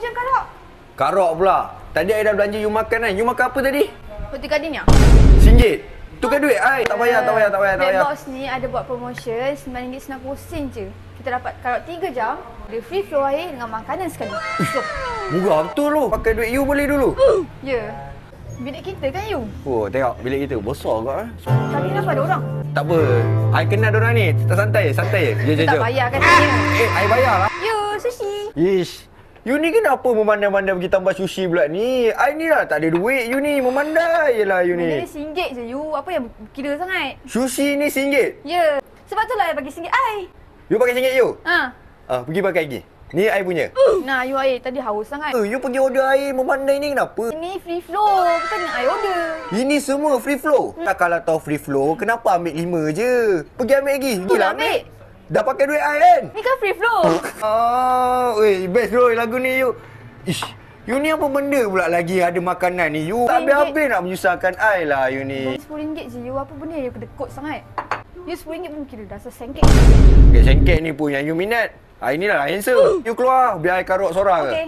promotion karok. Karok pula. Tadi I dah belanja you makan kan. You makan apa tadi? Roti gardenia. RM1. Tukar duit ai. Tak payah. Black box ni ada buat promotion RM9.90 je. Kita dapat karot 3 jam. Ada free flow air dengan makanan sekali. So, Murah betul tu. Pakai duit you boleh dulu. ya. Bilik kita kan you? Oh, tengok bilik kita besar kau eh. Tapi kenapa ada orang? Tak apa. I kenal dorang ni. Santai je. Je. Tak payah kan tanya. I bayar lah. You, sushi. Ish. You ni kenapa memandai-mandai pergi tambah sushi pula ni? I ni lah tak ada duit you ni. Memandai je lah you Benda ni. ni RM1 je you. Apa yang kira sangat? Sushi ni RM1. Ya. Sebab tu lah I bagi RM1 I. You pakai RM1 you? Ha. Pergi pakai lagi. Ni I punya. Nah, you air tadi haus sangat. You pergi order air memandai ni kenapa? Ini free flow. Bukannya I order. Ini semua free flow. Tak kalau tahu free flow, kenapa ambil 5 je? Pergi ambil lagi. Dah ambil. Dah pakai duit I kan? Ni kan free flow. Weh, best bro lagu ni you. Ish, you ni apa benda pula lagi ada makanan ni? You tak habis-habis nak menyusahkan I lah you ni. RM10 je you. Apa benda yang kedekut sangat? You RM10 pun kira dah RM1. Okay, sengket ni pun yang you minat. Inilah answer. You keluar biar I karok seorang ke? Okay.